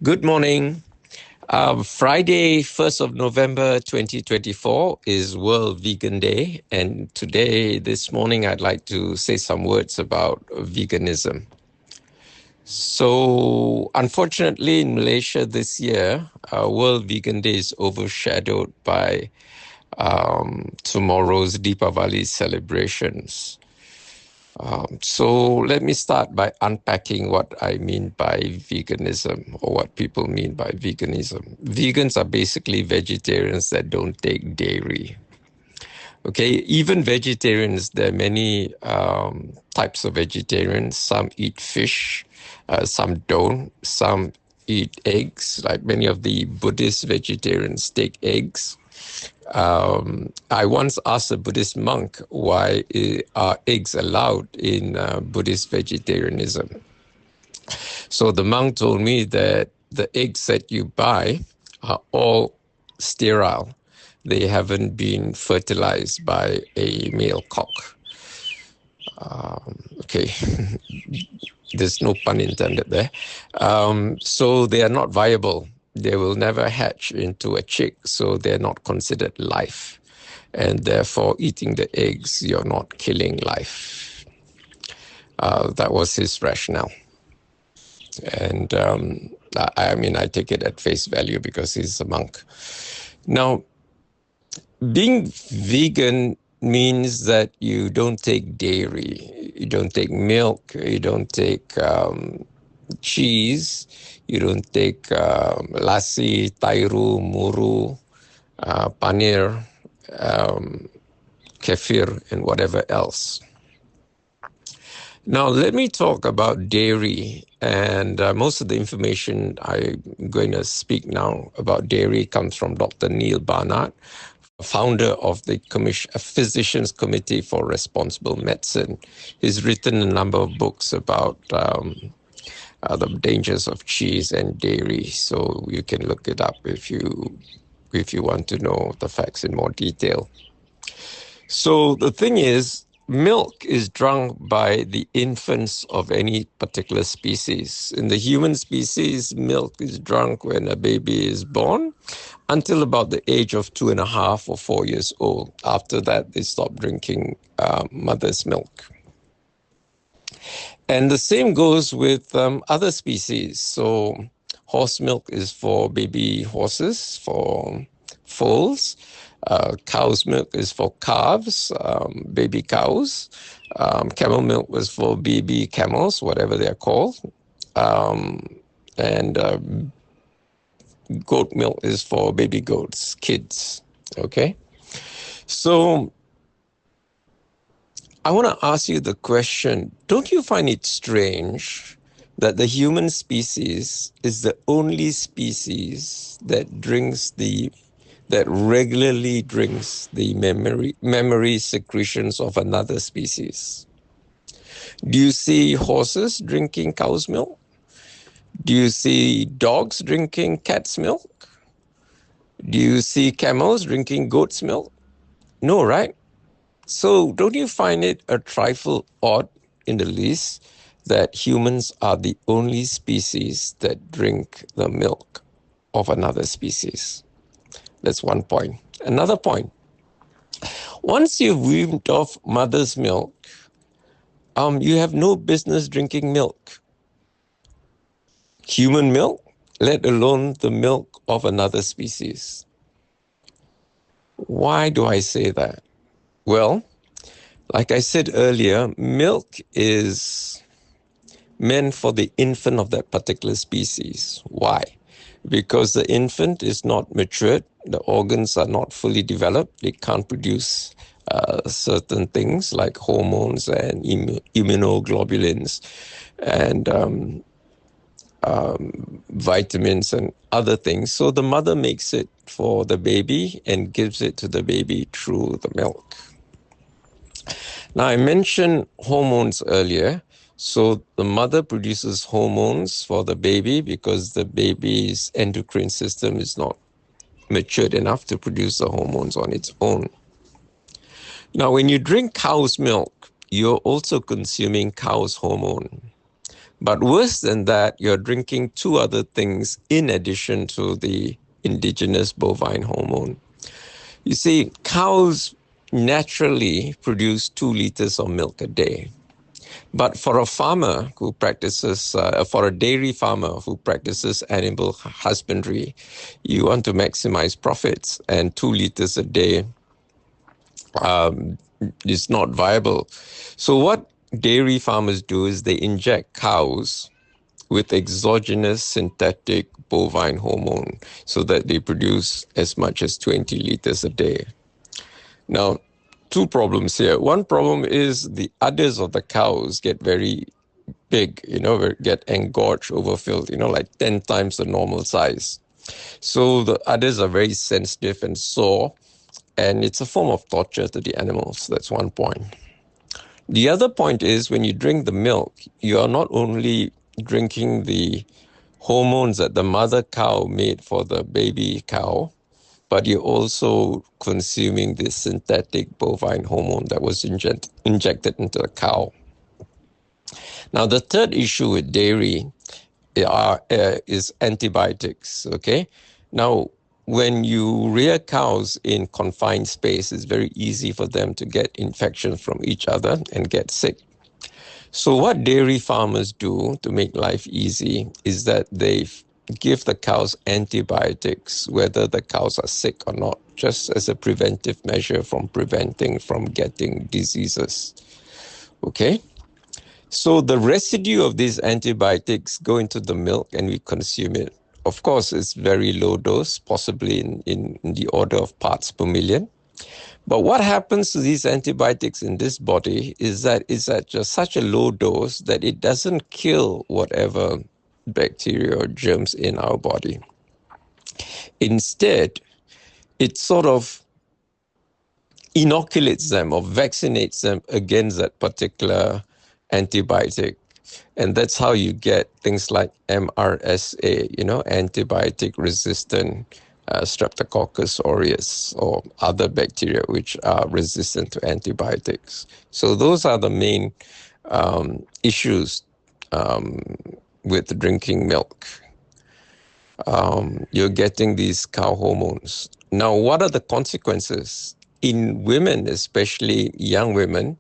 Good morning. Friday, 1st of November 2024 is World Vegan Day. And today, this morning, I'd like to say some words about veganism. So, unfortunately, in Malaysia this year, World Vegan Day is overshadowed by tomorrow's Deepavali celebrations. So let me start by unpacking what I mean by veganism, or what people mean by veganism. Vegans are basically vegetarians that don't take dairy. Okay, even vegetarians, there are many types of vegetarians. Some eat fish, some don't. Some eat eggs, like many of the Buddhist vegetarians take eggs. I once asked a Buddhist monk why are eggs allowed in Buddhist vegetarianism. So the monk told me that the eggs that you buy are all sterile. They haven't been fertilized by a male cock. Okay, there's no pun intended there. So they are not viable. They will never hatch into a chick, so they're not considered life. And therefore, eating the eggs, you're not killing life. That was his rationale. And I take it at face value because he's a monk. Now, being vegan means that you don't take dairy, you don't take milk, you don't take cheese, you don't take lassi, tairu, muru, paneer, kefir, and whatever else. Now, let me talk about dairy. And most of the information I'm going to speak now about dairy comes from Dr. Neil Barnard, founder of the Physicians Committee for Responsible Medicine. He's written a number of books about the dangers of cheese and dairy. So you can look it up if you want to know the facts in more detail. So the thing is, milk is drunk by the infants of any particular species. In the human species, milk is drunk when a baby is born until about the age of 2.5 or 4 years old. After that, they stop drinking mother's milk. And the same goes with other species. So horse milk is for baby horses, for foals. Cow's milk is for calves, baby cows. Camel milk was for baby camels, whatever they're called. And goat milk is for baby goats, kids. Okay? So I want to ask you the question, don't you find it strange that the human species is the only species that regularly drinks the memory secretions of another species? Do you see horses drinking cow's milk? Do you see dogs drinking cat's milk? Do you see camels drinking goat's milk? No, right? So don't you find it a trifle odd in the least that humans are the only species that drink the milk of another species? That's one point. Another point. Once you've weaned off mother's milk, you have no business drinking milk. Human milk, let alone the milk of another species. Why do I say that? Well, like I said earlier, milk is meant for the infant of that particular species. Why? Because the infant is not matured, the organs are not fully developed, they can't produce certain things like hormones and immunoglobulins and vitamins and other things. So the mother makes it for the baby and gives it to the baby through the milk. Now, I mentioned hormones earlier. So the mother produces hormones for the baby because the baby's endocrine system is not matured enough to produce the hormones on its own. Now, when you drink cow's milk, you're also consuming cow's hormone. But worse than that, you're drinking two other things in addition to the indigenous bovine hormone. You see, cows naturally produce 2 liters of milk a day. But for a farmer who practices, for a dairy farmer who practices animal husbandry, you want to maximize profits, and 2 liters a day is not viable. So what dairy farmers do is they inject cows with exogenous synthetic bovine hormone so that they produce as much as 20 liters a day. Now, two problems here. One problem is the udders of the cows get very big, get engorged, overfilled, like 10 times the normal size. So the udders are very sensitive and sore, and it's a form of torture to the animals. That's one point. The other point is when you drink the milk, you are not only drinking the hormones that the mother cow made for the baby cow, but you're also consuming this synthetic bovine hormone that was injected into the cow. Now, the third issue with dairy is antibiotics, okay? Now, when you rear cows in confined space, it's very easy for them to get infections from each other and get sick. So what dairy farmers do to make life easy is that they give the cows antibiotics, whether the cows are sick or not, just as a preventive measure from preventing from getting diseases. Okay? So the residue of these antibiotics go into the milk and we consume it. Of course, it's very low dose, possibly in the order of parts per million. But what happens to these antibiotics in this body is that it's at just such a low dose that it doesn't kill whatever bacteria or germs in our body. Instead, it sort of inoculates them or vaccinates them against that particular antibiotic. And that's how you get things like MRSA, antibiotic resistant Streptococcus aureus or other bacteria which are resistant to antibiotics. So those are the main issues with drinking milk. You're getting these cow hormones. Now, what are the consequences? In women, especially young women,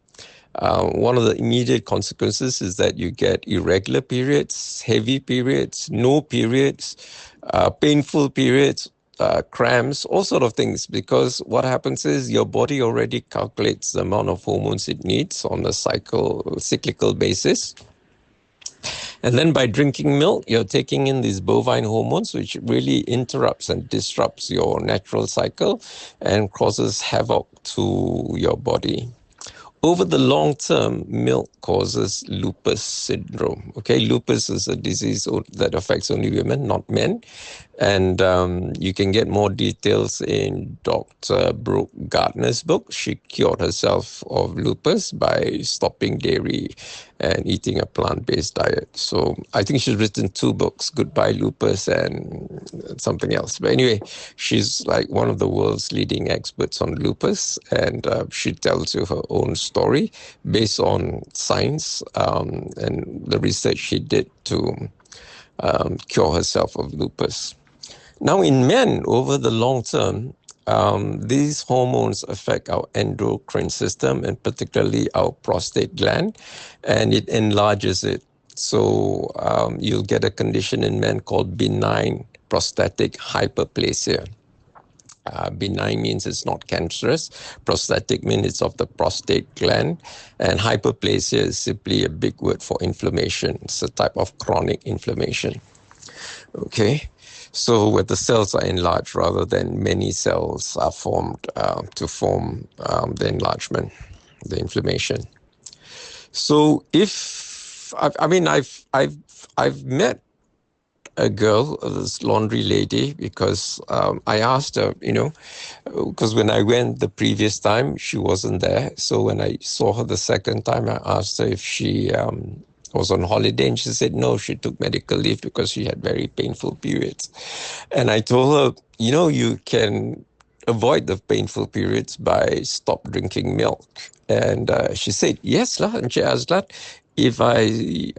one of the immediate consequences is that you get irregular periods, heavy periods, no periods, painful periods, cramps, all sort of things, because what happens is your body already calculates the amount of hormones it needs on a cyclical basis. And then by drinking milk, you're taking in these bovine hormones, which really interrupts and disrupts your natural cycle and causes havoc to your body. Over the long term, milk causes lupus syndrome. Okay, lupus is a disease that affects only women, not men. And you can get more details in Dr. Brooke Gardner's book. She cured herself of lupus by stopping dairy and eating a plant-based diet. So I think she's written 2 books, Goodbye Lupus and something else. But anyway, she's like one of the world's leading experts on lupus, and she tells you her own story based on science and the research she did to cure herself of lupus. Now, in men, over the long term, these hormones affect our endocrine system and particularly our prostate gland, and it enlarges it. So you'll get a condition in men called benign prostatic hyperplasia. Benign means it's not cancerous. Prostatic means it's of the prostate gland. And hyperplasia is simply a big word for inflammation. It's a type of chronic inflammation. Okay, so where the cells are enlarged rather than many cells are formed to form the enlargement, the inflammation. So if I've met a girl, this laundry lady, because I asked her, because when I went the previous time, she wasn't there. So when I saw her the second time, I asked her if she was on holiday, and she said no, she took medical leave because she had very painful periods. And I told her, you can avoid the painful periods by stop drinking milk. And she said, yes, Encik Azlan, if I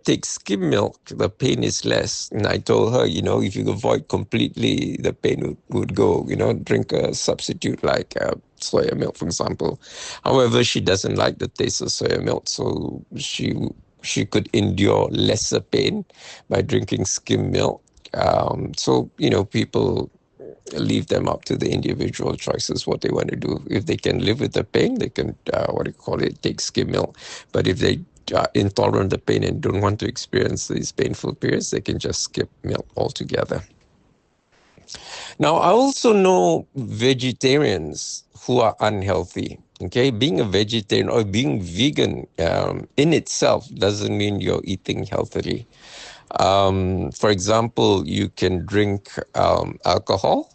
take skim milk, the pain is less. And I told her, if you avoid completely, the pain would go, drink a substitute like soya milk, for example. However, she doesn't like the taste of soya milk, so she could endure lesser pain by drinking skim milk. So, people leave them up to the individual choices, what they want to do. If they can live with the pain, they can, take skim milk. But if they are intolerant of pain and don't want to experience these painful periods, they can just skip milk altogether. Now, I also know vegetarians who are unhealthy. Okay, being a vegetarian or being vegan in itself doesn't mean you're eating healthily. For example, you can drink alcohol,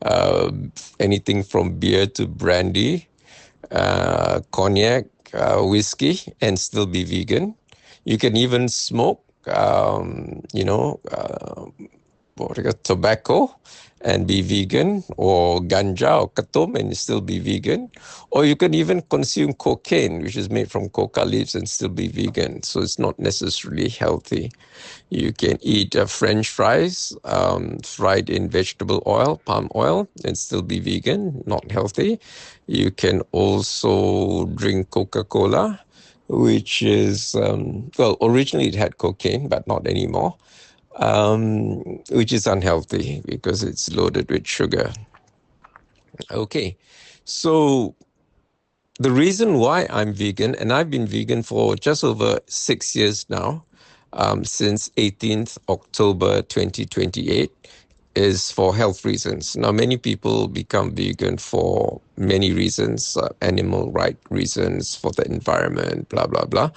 uh, anything from beer to brandy, cognac, whiskey, and still be vegan. You can even smoke, tobacco and be vegan, or ganja or katum and still be vegan. Or you can even consume cocaine, which is made from coca leaves, and still be vegan. So it's not necessarily healthy. You can eat French fries fried in vegetable oil, palm oil, and still be vegan, not healthy. You can also drink Coca-Cola, which is, originally it had cocaine, but not anymore, which is unhealthy because it's loaded with sugar. Okay, so the reason why I'm vegan, and I've been vegan for just over 6 years now, since 18th October 2028, is for health reasons. Now, many people become vegan for many reasons, animal right reasons, for the environment, blah, blah, blah.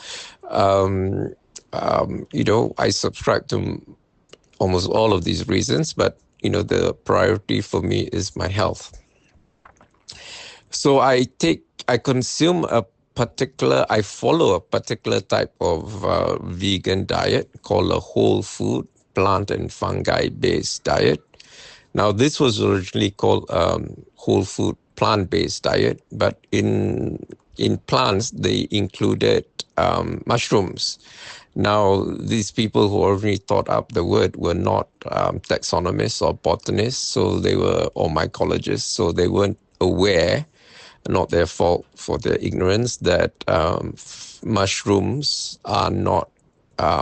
I subscribe to almost all of these reasons, but, the priority for me is my health. So I follow a particular type of vegan diet called a whole food, plant and fungi based diet. Now, this was originally called whole food plant-based diet, but in plants they included mushrooms. Now, these people who originally thought up the word were not taxonomists or botanists, or mycologists, so they weren't aware, not their fault for their ignorance, that mushrooms are not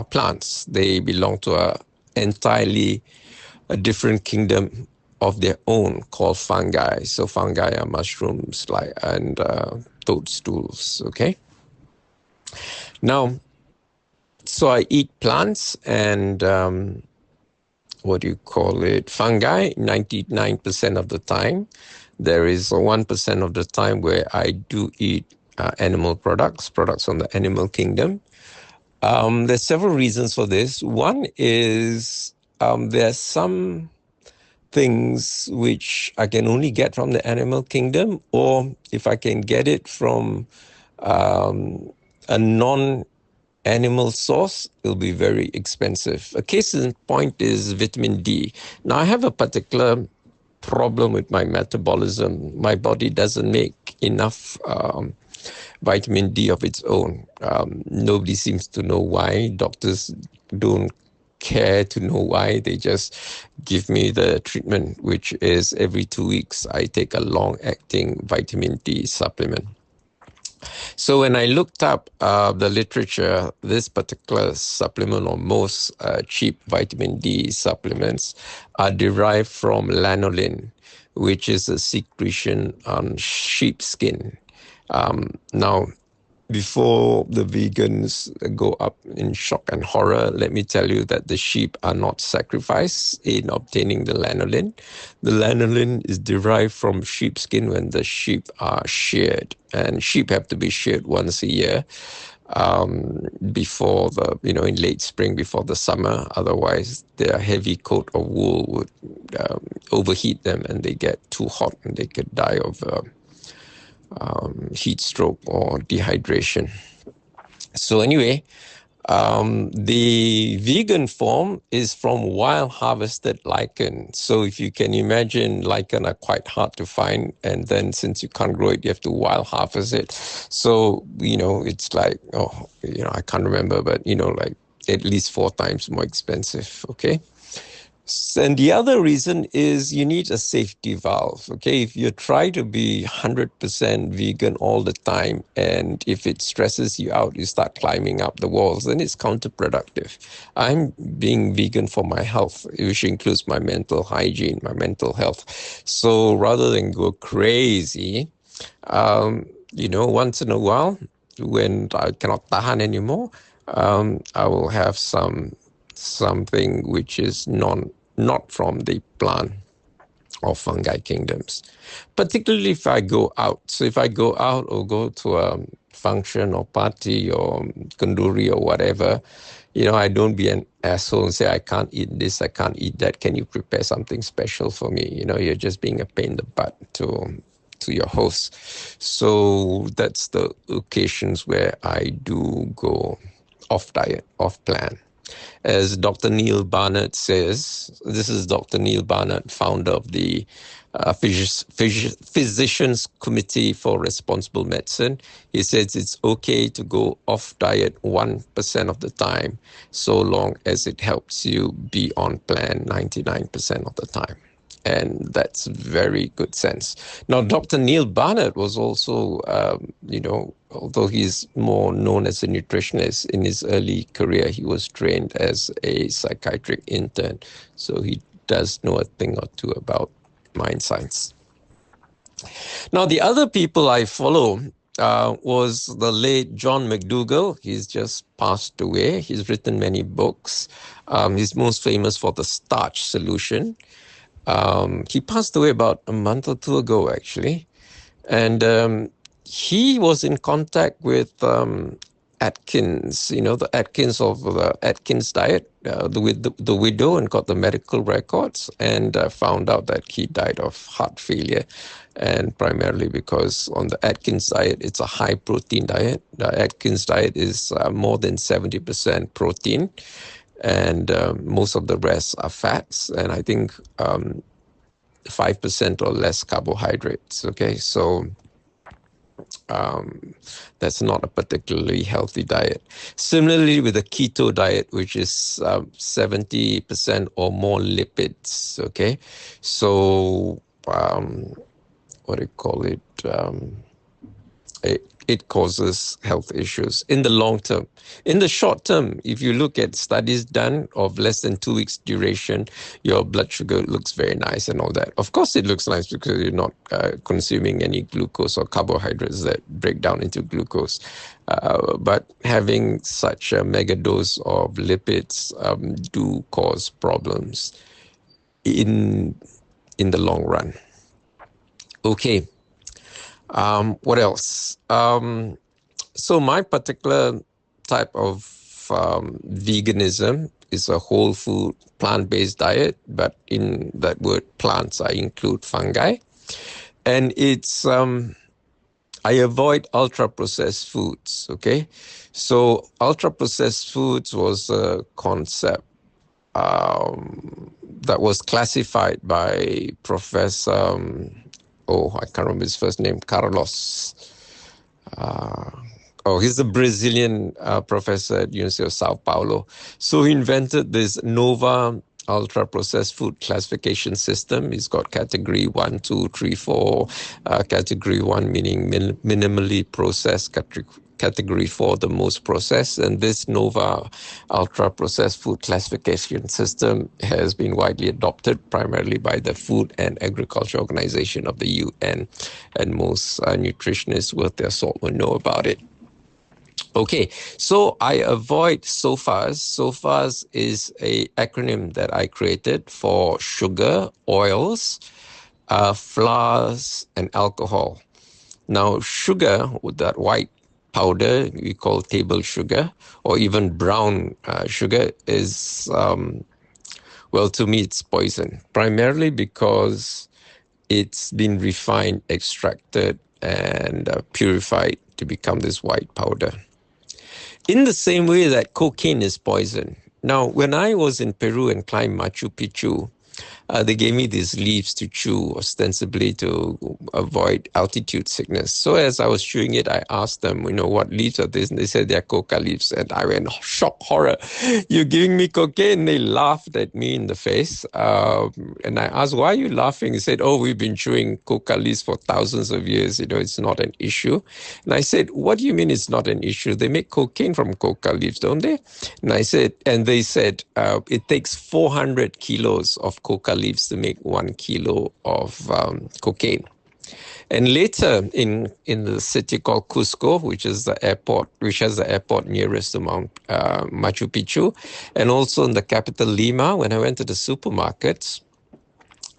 plants. They belong to a different kingdom of their own called fungi. So fungi are mushrooms and toadstools, okay? Now, so I eat plants and fungi 99% of the time. There is 1% of the time where I do eat animal products from the animal kingdom. There's several reasons for this. One is there's some things which I can only get from the animal kingdom, or if I can get it from a non-animal source, it'll be very expensive. A case in point is vitamin D. Now, I have a particular problem with my metabolism. My body doesn't make enough vitamin D of its own. Nobody seems to know why. Doctors don't care to know why. They just give me the treatment, which is every 2 weeks I take a long-acting vitamin D supplement. So when I looked up the literature, this particular supplement, or most cheap vitamin D supplements, are derived from lanolin, which is a secretion on sheepskin. Now, before the vegans go up in shock and horror, let me tell you that the sheep are not sacrificed in obtaining the lanolin. The lanolin is derived from sheepskin when the sheep are sheared, and sheep have to be sheared once a year before in late spring, before the summer. Otherwise, their heavy coat of wool would overheat them and they get too hot and they could die of heat stroke or dehydration. So anyway, The vegan form is from wild harvested lichen. So if you can imagine, lichen are quite hard to find. And then since you can't grow it, you have to wild harvest it. So, it's like, I can't remember, but, like at least 4 times more expensive. Okay. And the other reason is you need a safety valve. Okay, if you try to be 100% vegan all the time, and if it stresses you out, you start climbing up the walls, then it's counterproductive. I'm being vegan for my health, which includes my mental hygiene, my mental health. So rather than go crazy, once in a while, when I cannot tahan anymore, I will have something which is not from the plant or fungi kingdoms, particularly if I go out. So if I go out or go to a function or party or kanduri or whatever, I don't be an asshole and say, I can't eat this, I can't eat that. Can you prepare something special for me? You're just being a pain in the butt to your host. So that's the occasions where I do go off diet, off plan. As Dr. Neil Barnett says, this is Dr. Neil Barnett, founder of the Physicians Committee for Responsible Medicine. He says it's okay to go off diet 1% of the time, so long as it helps you be on plan 99% of the time. And that's very good sense. Now, Dr. Neil Barnett was also, although he's more known as a nutritionist, in his early career, he was trained as a psychiatric intern. So he does know a thing or two about mind science. Now, the other people I follow was the late John McDougall. He's just passed away. He's written many books. He's most famous for The Starch Solution. He passed away about a month or two ago, actually. And he was in contact with Atkins, the Atkins of the Atkins diet, the widow, and got the medical records and found out that he died of heart failure. And primarily because on the Atkins diet, it's a high protein diet. The Atkins diet is more than 70% protein. And most of the rest are fats, and I think 5% or less carbohydrates. Okay, so that's not a particularly healthy diet. Similarly with the keto diet, which is 70% or more lipids. Okay, so what do you call it? It causes health issues in the long term. In the short term, if you look at studies done of less than 2 weeks duration, your blood sugar looks very nice and all that. Of course, it looks nice because you're not consuming any glucose or carbohydrates that break down into glucose. But having such a mega dose of lipids do cause problems in the long run. Okay. What else? So my particular type of veganism is a whole food, plant-based diet, but in that word plants, I include fungi. And it's, I avoid ultra-processed foods, okay? So ultra-processed foods was a concept that was classified by Professor... I can't remember his first name, Carlos. He's a Brazilian professor at University of Sao Paulo. So he invented this NOVA ultra-processed food classification system. He's got category 1, 2, 3, 4. Category 1 meaning minimally processed, category 4 the most processed. And this NOVA ultra-processed food classification system has been widely adopted primarily by the Food and Agriculture Organization of the UN. And most nutritionists worth their salt will know about it. Okay, so I avoid SOFAs. SOFAs is an acronym that I created for sugar, oils, flours, and alcohol. Now, sugar, with that white powder we call table sugar, or even brown sugar, is, to me, it's poison, primarily because it's been refined, extracted, and purified to become this white powder. In the same way that cocaine is poison. Now, when I was in Peru and climbed Machu Picchu, they gave me these leaves to chew, ostensibly to avoid altitude sickness. So as I was chewing it, I asked them, what leaves are these? And they said they're coca leaves. And I went, shock, horror. You're giving me cocaine? They laughed at me in the face. And I asked, why are you laughing? He said, we've been chewing coca leaves for thousands of years. It's not an issue. And I said, what do you mean it's not an issue? They make cocaine from coca leaves, don't they? And they said, it takes 400 kilos of coca leaves to make 1 kilo of cocaine. And later in the city called Cusco, which has the airport nearest to Mount Machu Picchu, and also in the capital Lima, when I went to the supermarkets,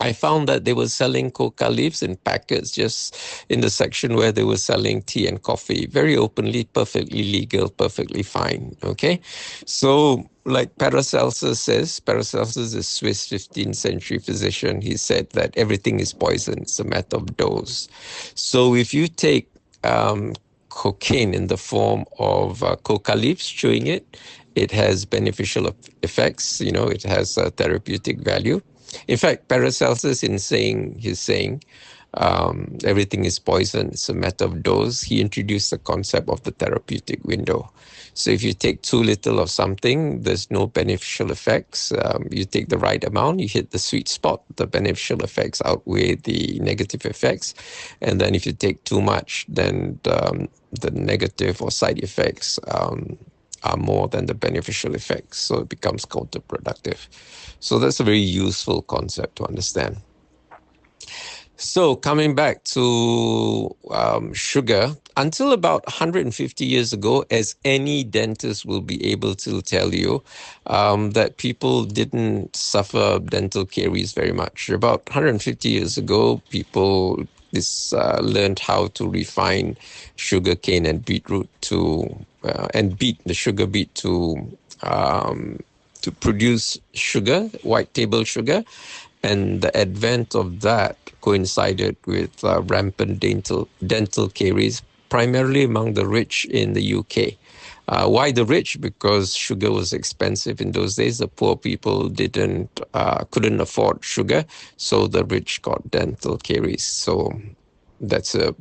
I found that they were selling coca leaves in packets just in the section where they were selling tea and coffee, very openly, perfectly legal, perfectly fine, okay? So like Paracelsus says, Paracelsus is a Swiss 15th century physician. He said that everything is poison. It's a matter of dose. So if you take cocaine in the form of coca leaves, chewing it, it has beneficial effects. It has a therapeutic value. In fact, Paracelsus, he's saying everything is poison. It's a matter of dose. He introduced the concept of the therapeutic window. So if you take too little of something, there's no beneficial effects. You take the right amount, you hit the sweet spot. The beneficial effects outweigh the negative effects. And then if you take too much, then the negative or side effects are more than the beneficial effects. So it becomes counterproductive. So that's a very useful concept to understand. So coming back to sugar, until about 150 years ago, as any dentist will be able to tell you, that people didn't suffer dental caries very much. About 150 years ago, people learned how to refine sugar cane and beetroot and beat the sugar beet to produce sugar, white table sugar. And the advent of that coincided with rampant dental caries, primarily among the rich in the UK. Why the rich? Because sugar was expensive in those days. The poor people couldn't afford sugar, so the rich got dental caries. So that's a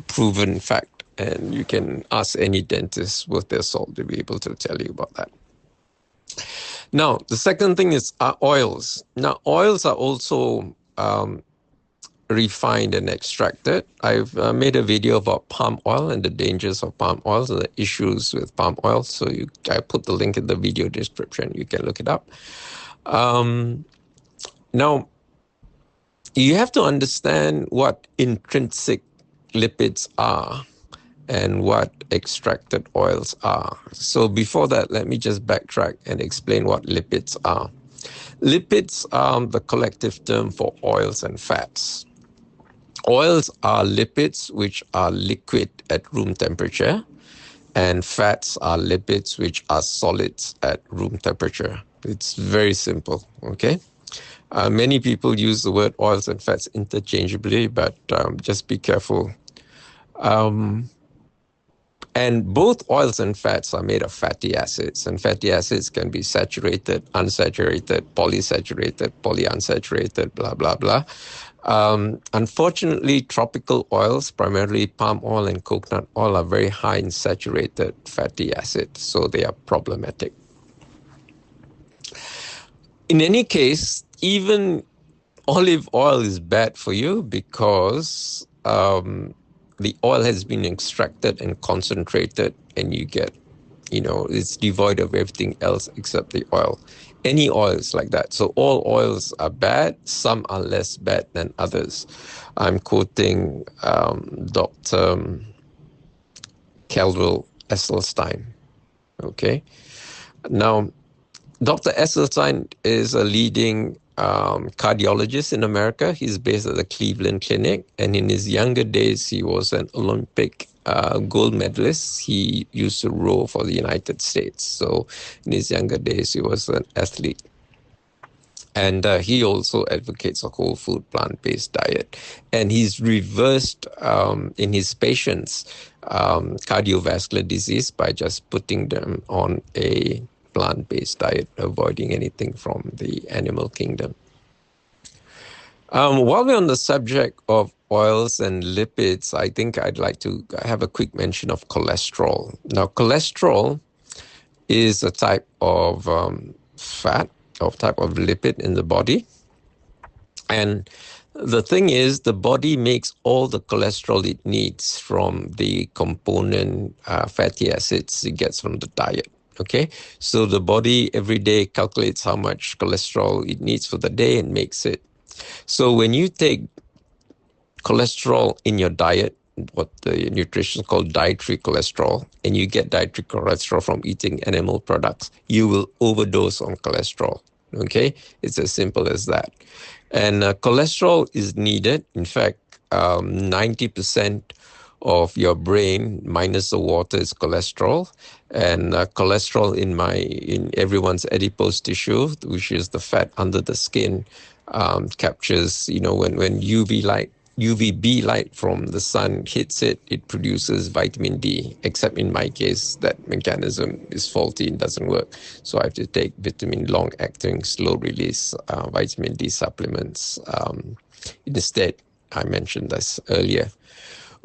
proven fact, and you can ask any dentist worth their salt to be able to tell you about that. Now, the second thing is oils. Now, oils are also refined and extracted. I've made a video about palm oil and the dangers of palm oil and the issues with palm oil. So I put the link in the video description. You can look it up. Now, you have to understand what intrinsic lipids are and what extracted oils are. So before that, let me just backtrack and explain what lipids are. Lipids are the collective term for oils and fats. Oils are lipids which are liquid at room temperature, and fats are lipids which are solids at room temperature. It's very simple, okay? Many people use the word oils and fats interchangeably, but just be careful. And both oils and fats are made of fatty acids, and fatty acids can be saturated, unsaturated, polysaturated, polyunsaturated, blah, blah, blah. Unfortunately, tropical oils, primarily palm oil and coconut oil, are very high in saturated fatty acids, so they are problematic. In any case, even olive oil is bad for you because the oil has been extracted and concentrated, and you get, it's devoid of everything else except the oil. Any oil is like that. So all oils are bad. Some are less bad than others. I'm quoting Dr. Caldwell Esselstyn. Okay. Now, Dr. Esselstyn is a leading cardiologist in America. He's based at the Cleveland Clinic, and in his younger days, he was an Olympic gold medalist. He used to row for the United States. So in his younger days, he was an athlete. And he also advocates a whole food, plant-based diet. And he's reversed in his patients cardiovascular disease by just putting them on a plant-based diet, avoiding anything from the animal kingdom. While we're on the subject of oils and lipids, I think I'd like to have a quick mention of cholesterol. Now, cholesterol is a type of fat or type of lipid in the body. And the thing is, the body makes all the cholesterol it needs from the component fatty acids it gets from the diet. Okay, so the body every day calculates how much cholesterol it needs for the day and makes it. So when you take cholesterol in your diet, what the nutrition called dietary cholesterol, and you get dietary cholesterol from eating animal products, you will overdose on cholesterol. Okay, it's as simple as that. And cholesterol is needed. In fact, 90% of your brain minus the water is cholesterol, and cholesterol in everyone's adipose tissue, which is the fat under the skin, captures, when UVB light from the sun hits it, it produces vitamin D, except in my case, that mechanism is faulty and doesn't work. So I have to take long-acting, slow-release vitamin D supplements. Instead, I mentioned this earlier.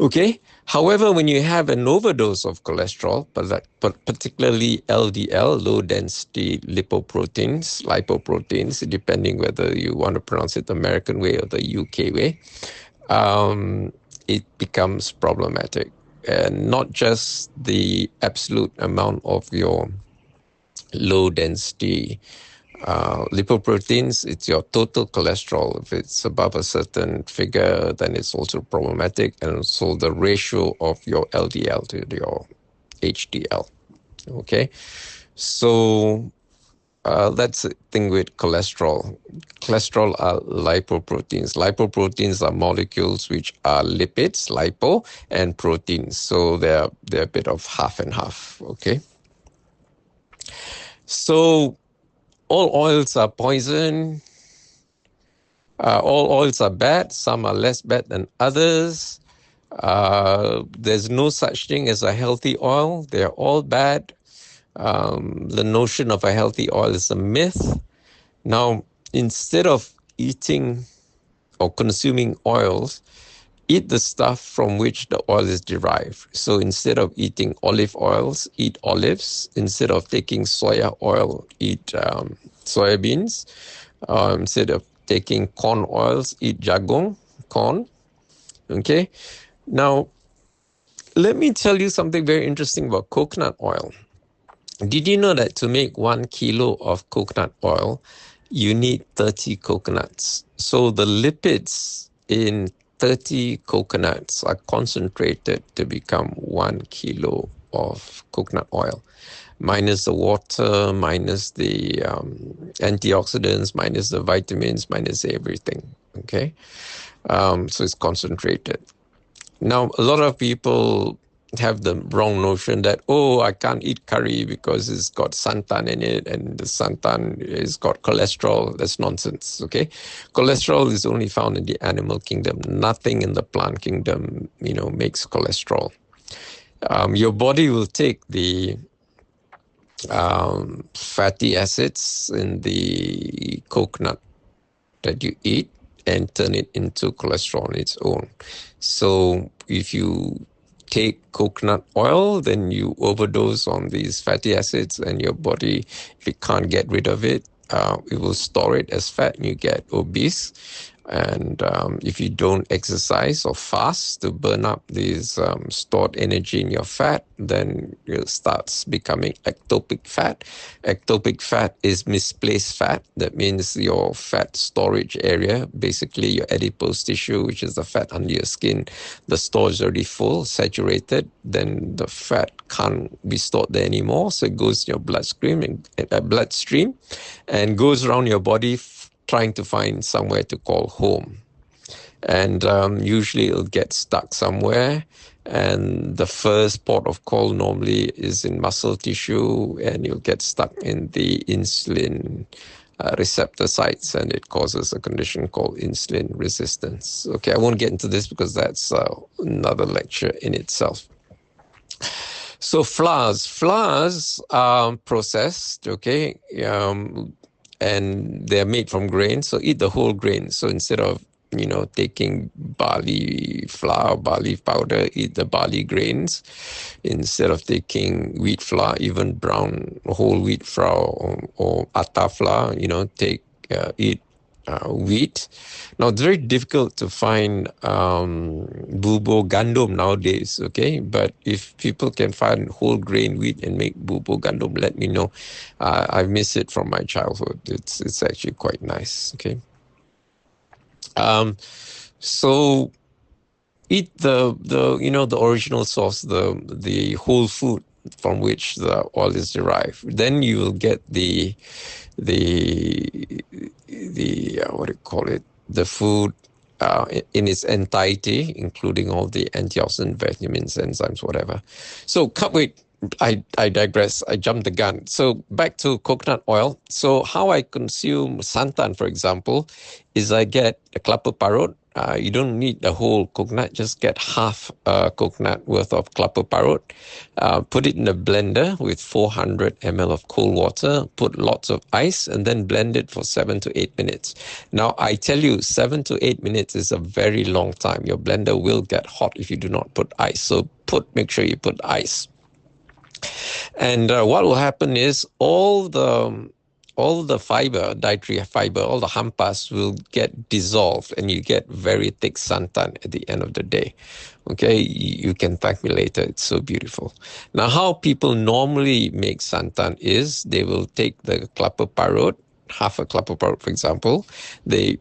Okay. However, when you have an overdose of cholesterol, but particularly LDL, low-density lipoproteins, depending whether you want to pronounce it the American way or the UK way, it becomes problematic. And not just the absolute amount of your low-density lipoproteins, it's your total cholesterol. If it's above a certain figure, then it's also problematic. And also the ratio of your LDL to your HDL. Okay, so that's the thing with cholesterol. Cholesterol are lipoproteins. Lipoproteins are molecules which are lipids, lipo, and proteins. So they're a bit of half and half. Okay, so all oils are poison. All oils are bad. Some are less bad than others. There's no such thing as a healthy oil. They're all bad. The notion of a healthy oil is a myth. Now, instead of eating or consuming oils, eat the stuff from which the oil is derived. So instead of eating olive oils, eat olives. Instead of taking soya oil, eat soybeans. Instead of taking corn oils, eat jagung, corn. Okay. Now, let me tell you something very interesting about coconut oil. Did you know that to make 1 kilo of coconut oil, you need 30 coconuts? So the lipids in 30 coconuts are concentrated to become 1 kilo of coconut oil, minus the water, minus the antioxidants, minus the vitamins, minus everything. Okay, so it's concentrated. Now, a lot of people have the wrong notion that, I can't eat curry because it's got santan in it, and the santan has got cholesterol. That's nonsense, okay? Cholesterol is only found in the animal kingdom. Nothing in the plant kingdom, makes cholesterol. Your body will take the fatty acids in the coconut that you eat and turn it into cholesterol on its own. So if you take coconut oil, then you overdose on these fatty acids, and your body, if it can't get rid of it, it will store it as fat, and you get obese. And if you don't exercise or fast to burn up these stored energy in your fat, then it starts becoming ectopic fat. Ectopic fat is misplaced fat. That means your fat storage area, basically your adipose tissue, which is the fat under your skin, the store is already full, saturated. Then the fat can't be stored there anymore, so it goes in your bloodstream and goes around your body, trying to find somewhere to call home. And usually it'll get stuck somewhere. And the first port of call normally is in muscle tissue, and you'll get stuck in the insulin receptor sites, and it causes a condition called insulin resistance. Okay, I won't get into this because that's another lecture in itself. So flours are processed, okay, and they're made from grain. So eat the whole grain. So instead of taking barley flour, barley powder, eat the barley grains. Instead of taking wheat flour, even brown whole wheat flour or atta flour, eat wheat. Now, it's very difficult to find bubur gandum nowadays, okay? But if people can find whole grain wheat and make bubur gandum, let me know. I miss it from my childhood. It's actually quite nice, okay? So eat the original source, the whole food from which the oil is derived. Then you will get the what do you call it? The food in its entirety, including all the antioxidant, vitamins, enzymes, whatever. So, wait, I digress. I jumped the gun. So back to coconut oil. So how I consume santan, for example, is I get a kelapa parut. You don't need the whole coconut, just get half a coconut worth of kelapa parut. Put it in a blender with 400 ml of cold water, put lots of ice, and then blend it for 7 to 8 minutes. Now, I tell you, 7 to 8 minutes is a very long time. Your blender will get hot if you do not put ice. So make sure you put ice. And what will happen is all the fiber, dietary fiber, all the hampas will get dissolved and you get very thick santan at the end of the day. Okay, you can thank me later. It's so beautiful. Now, how people normally make santan is they will take the kelapa parut, half a kelapa parut, for example. They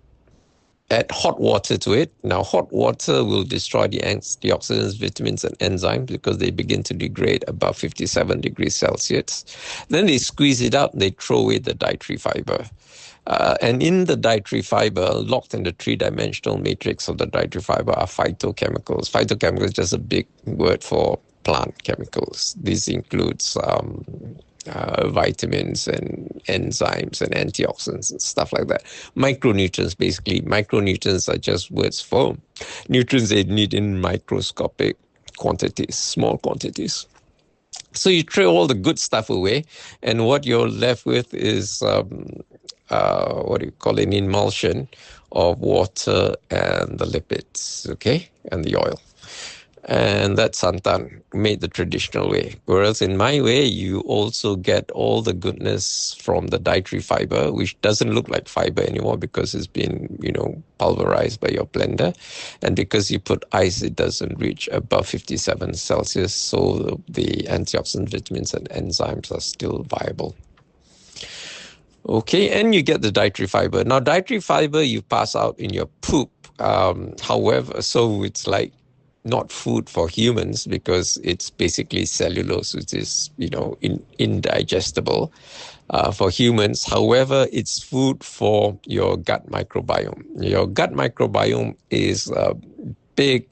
add hot water to it. Now, hot water will destroy the antioxidants, vitamins, and enzymes because they begin to degrade above 57 degrees Celsius. Then they squeeze it out and they throw away the dietary fiber. And in the dietary fiber, locked in the three-dimensional matrix of the dietary fiber are phytochemicals. Phytochemicals is just a big word for plant chemicals. This includes vitamins and enzymes and antioxidants and stuff like that. Micronutrients, basically. Micronutrients are just words for nutrients they need in microscopic quantities, small quantities. So you throw all the good stuff away, and what you're left with is what do you call it, an emulsion of water and the lipids, okay, and the oil. And that's santan, made the traditional way. Whereas in my way, you also get all the goodness from the dietary fiber, which doesn't look like fiber anymore because it's been, pulverized by your blender. And because you put ice, it doesn't reach above 57 Celsius. So the antioxidant, vitamins, and enzymes are still viable. Okay, and you get the dietary fiber. Now, dietary fiber you pass out in your poop. However, so it's like not food for humans because it's basically cellulose, which is, indigestible for humans. However, it's food for your gut microbiome. Your gut microbiome is a big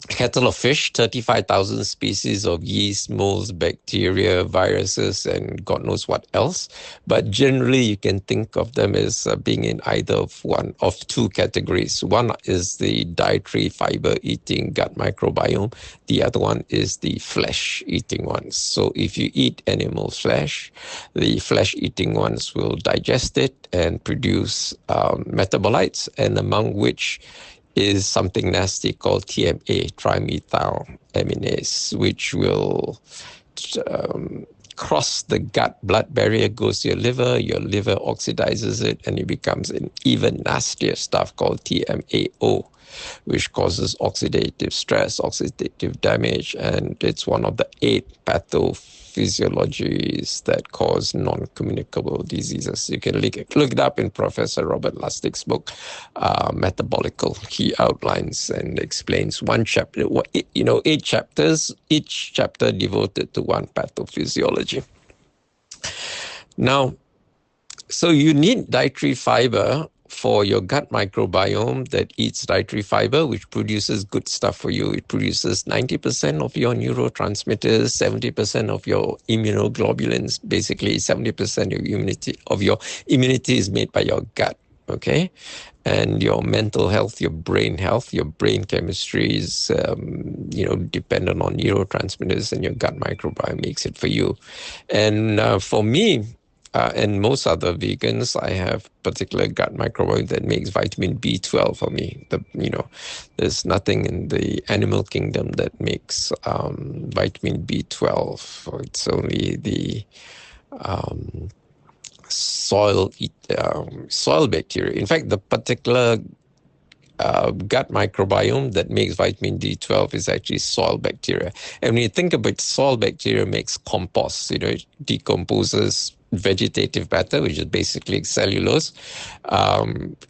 kettle of fish, 35,000 species of yeast, molds, bacteria, viruses, and God knows what else. But generally, you can think of them as being in either of one of two categories. One is the dietary fiber-eating gut microbiome. The other one is the flesh-eating ones. So if you eat animal flesh, the flesh-eating ones will digest it and produce metabolites, and among which is something nasty called TMA, trimethyl aminase, which will cross the gut blood barrier, goes to your liver oxidizes it, and it becomes an even nastier stuff called TMAO, which causes oxidative stress, oxidative damage, and it's one of the 8 pathophysiologies that cause non-communicable diseases. You can look it up in Professor Robert Lustig's book, Metabolical. He outlines and explains one chapter, 8 chapters, each chapter devoted to one pathophysiology. Now, so you need dietary fiber for your gut microbiome that eats dietary fiber, which produces good stuff for you. It produces 90% of your neurotransmitters, 70% of your immunoglobulins, basically 70% of your immunity is made by your gut. okay? And your mental health, your brain chemistry is, dependent on neurotransmitters, and your gut microbiome makes it for you. And for me, and most other vegans, I have particular gut microbiome that makes vitamin B12 for me. There's nothing in the animal kingdom that makes vitamin B12. It's only the soil bacteria. In fact, the particular gut microbiome that makes vitamin D12 is actually soil bacteria. And when you think about soil bacteria, makes compost. It decomposes vegetative matter, which is basically cellulose,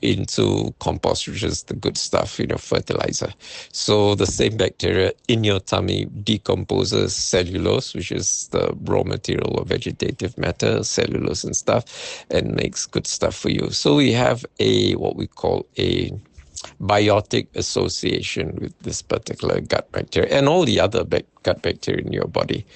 into compost, which is the good stuff, fertilizer. So the same bacteria in your tummy decomposes cellulose, which is the raw material of vegetative matter, cellulose and stuff, and makes good stuff for you. So we have what we call a biotic association with this particular gut bacteria and all the other gut bacteria in your body.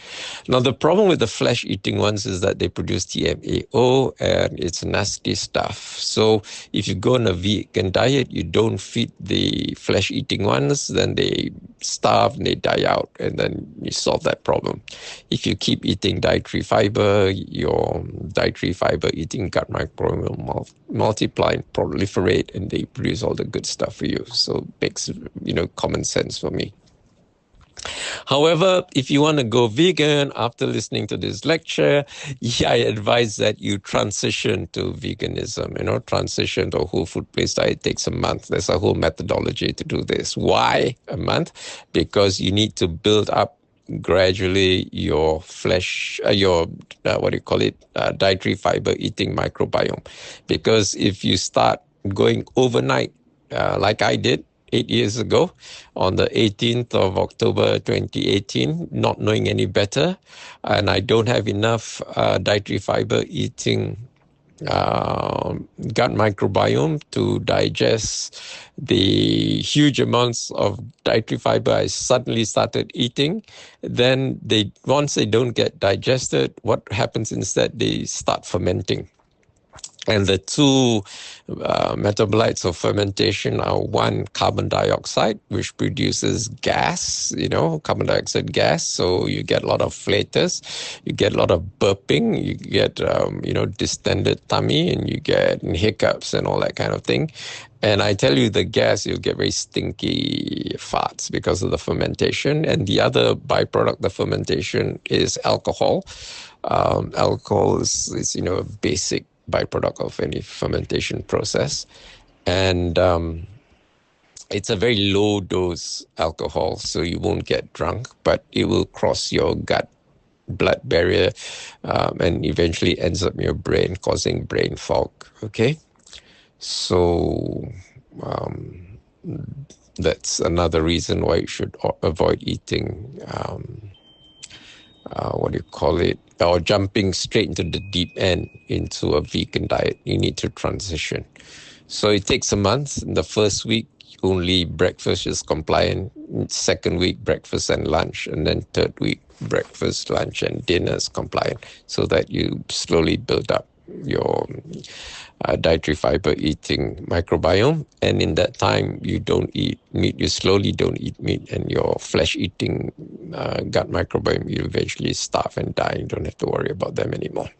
Now, the problem with the flesh-eating ones is that they produce TMAO, and it's nasty stuff. So if you go on a vegan diet, you don't feed the flesh-eating ones, then they starve and they die out, and then you solve that problem. If you keep eating dietary fiber, your dietary fiber eating gut microbiome will multiply and proliferate, and they produce all the good stuff for you. So it makes, common sense for me. However, if you want to go vegan after listening to this lecture, I advise that you transition to veganism. Transition to a whole food-based diet takes a month. There's a whole methodology to do this. Why a month? Because you need to build up gradually your flesh, dietary fiber eating microbiome. Because if you start going overnight, like I did 8 years ago, on the 18th of October 2018, not knowing any better, and I don't have enough dietary fiber eating gut microbiome to digest the huge amounts of dietary fiber I suddenly started eating. Then once they don't get digested, what happens instead? They start fermenting. And the two metabolites of fermentation are one, carbon dioxide, which produces gas, carbon dioxide gas. So you get a lot of flatus, you get a lot of burping, you get, distended tummy, and you get hiccups and all that kind of thing. And I tell you, the gas, you'll get very stinky farts because of the fermentation. And the other byproduct of fermentation is alcohol. Alcohol is a basic byproduct of any fermentation process, and it's a very low dose alcohol, so you won't get drunk, but it will cross your gut blood barrier and eventually ends up in your brain, causing brain fog. Okay, so that's another reason why you should avoid eating or jumping straight into the deep end into a vegan diet. You need to transition. So it takes a month. In the first week, only breakfast is compliant. Second week, breakfast and lunch. And then third week, breakfast, lunch, and dinner is compliant, so that you slowly build up your dietary fiber eating microbiome. And in that time, you don't eat meat, you slowly don't eat meat, and your flesh eating gut microbiome, you eventually starve and die. You don't have to worry about them anymore.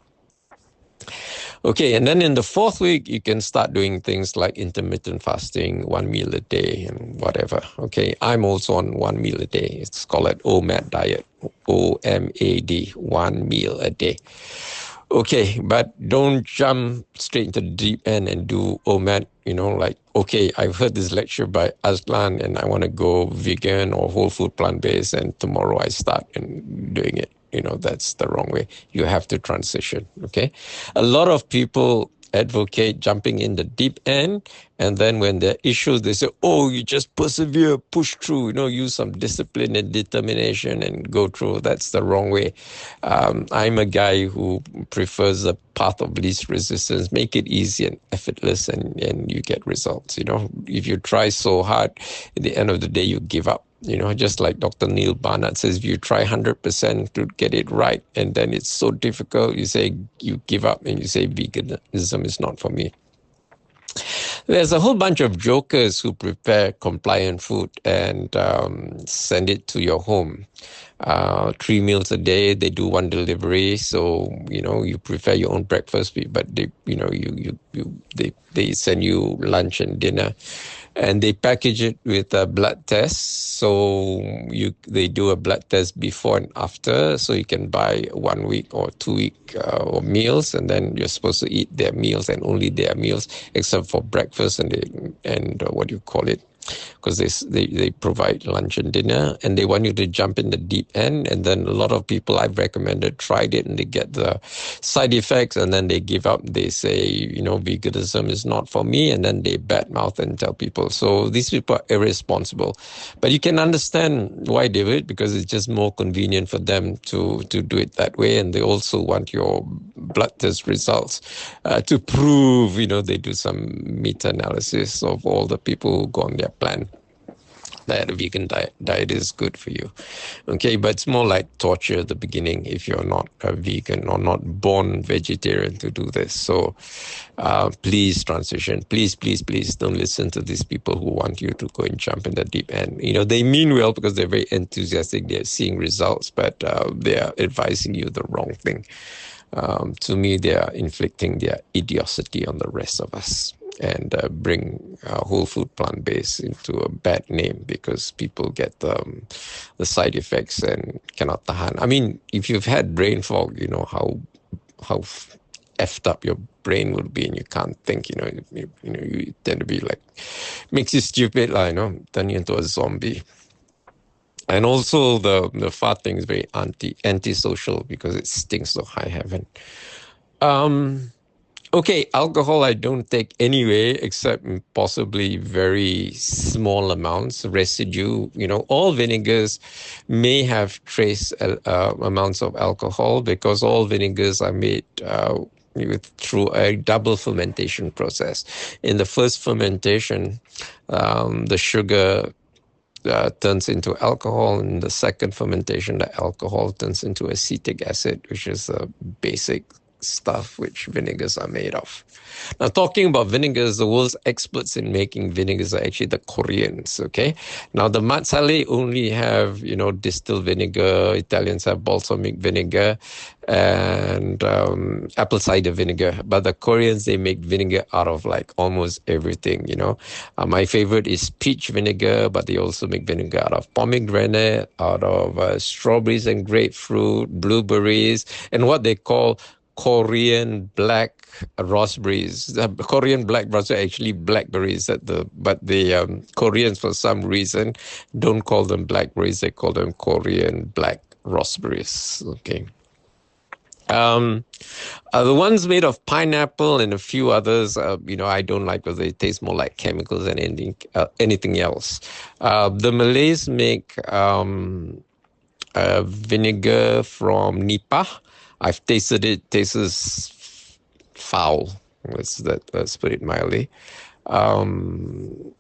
Okay, and then in the fourth week, you can start doing things like intermittent fasting, 1 meal a day and whatever. Okay, I'm also on 1 meal a day. It's called an OMAD diet, OMAD, 1 meal a day. Okay, but don't jump straight into the deep end and do OMAD, I've heard this lecture by AZLAN and I want to go vegan or whole food plant-based, and tomorrow I start doing it. That's the wrong way. You have to transition, okay? A lot of people advocate jumping in the deep end, and then when there are issues, they say, you just persevere, push through, use some discipline and determination and go through. That's the wrong way. I'm a guy who prefers the path of least resistance. Make it easy and effortless, and you get results. If you try so hard, at the end of the day, you give up. Just like Dr. Neil Barnard says, if you try 100% to get it right, and then it's so difficult, you give up and you say veganism is not for me. There's a whole bunch of jokers who prepare compliant food and send it to your home. 3 meals a day, they do one delivery. So, you prepare your own breakfast, but they send you lunch and dinner. And they package it with a blood test. So they do a blood test before and after. So you can buy 1 week or 2 week meals, and then you're supposed to eat their meals and only their meals, except for breakfast and what do you call it? Because they provide lunch and dinner, and they want you to jump in the deep end. And then a lot of people I've recommended tried it, and they get the side effects, and then they give up. They say, veganism is not for me, and then they badmouth and tell people. So these people are irresponsible. But you can understand why they do it, because it's just more convenient for them to do it that way. And they also want your blood test results to prove, they do some meta-analysis of all the people who go on their plan that a vegan diet is good for you. Okay, but it's more like torture at the beginning if you're not a vegan or not born vegetarian to do this. So please transition. Please, please, please don't listen to these people who want you to go and jump in the deep end. They mean well because they're very enthusiastic. They're seeing results, but they are advising you the wrong thing. To me, they are inflicting their idiocy on the rest of us and bring whole food plant-based into a bad name because people get the side effects and cannot tahan. I mean, if you've had brain fog, you know how effed up your brain will be and you can't think, you tend to be like, makes you stupid, turn you into a zombie. And also the fat thing is very antisocial because it stinks to high heaven. Okay, alcohol I don't take anyway, except in possibly very small amounts, residue. All vinegars may have trace amounts of alcohol because all vinegars are made through a double fermentation process. In the first fermentation, the sugar turns into alcohol. In the second fermentation, the alcohol turns into acetic acid, which is the basic stuff which vinegars are made of. Now, talking about vinegars, the world's experts in making vinegars are actually the Koreans, okay? Now, the Mazzale only have, distilled vinegar. Italians have balsamic vinegar and apple cider vinegar. But the Koreans, they make vinegar out of like almost everything, my favorite is peach vinegar, but they also make vinegar out of pomegranate, out of strawberries and grapefruit, blueberries, and what they call Korean black raspberries. The Korean black raspberries are actually blackberries, but the Koreans, for some reason, don't call them blackberries. They call them Korean black raspberries. Okay. The ones made of pineapple and a few others, I don't like because they taste more like chemicals than anything else. The Malays make vinegar from nipa. I've tasted it. Tastes foul. Let's put it mildly. You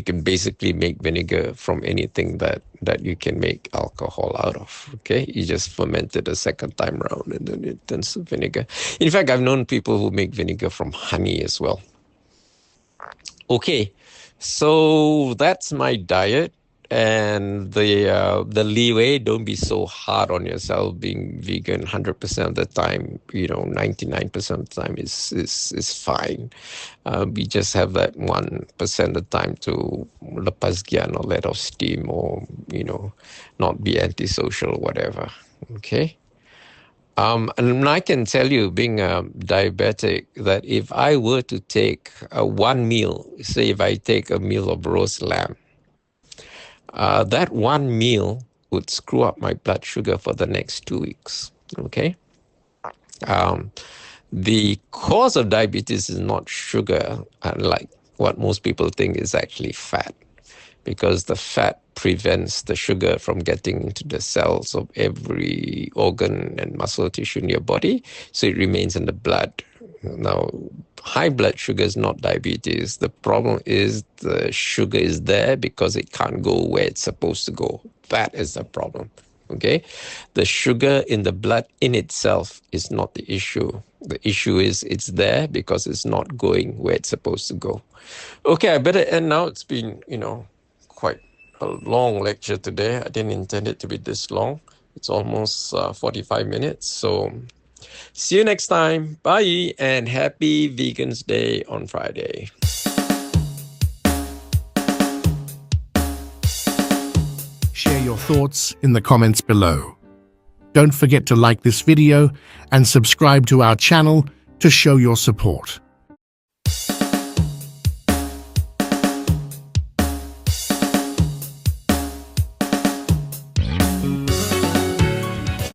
can basically make vinegar from anything that you can make alcohol out of, okay? You just ferment it a second time around and then it turns to vinegar. In fact, I've known people who make vinegar from honey as well. Okay, so that's my diet. And the leeway, don't be so hard on yourself being vegan 100% of the time. 99% of the time is fine. We just have that 1% of the time to lepas gian or let off steam or, not be antisocial or whatever. Okay? And I can tell you, being a diabetic, that if I were to take one meal, say if I take a meal of roast lamb, that one meal would screw up my blood sugar for the next 2 weeks, okay? The cause of diabetes is not sugar, like what most people think is actually fat, because the fat prevents the sugar from getting into the cells of every organ and muscle tissue in your body, so it remains in the blood. Now, high blood sugar is not diabetes. The problem is the sugar is there because it can't go where it's supposed to go. That is the problem, okay? The sugar in the blood in itself is not the issue. The issue is it's there because it's not going where it's supposed to go. Okay, I better end now. It's been, quite a long lecture today. I didn't intend it to be this long. It's almost 45 minutes. So see you next time. Bye, and happy Vegans Day on Friday. Share your thoughts in the comments below. Don't forget to like this video and subscribe to our channel to show your support.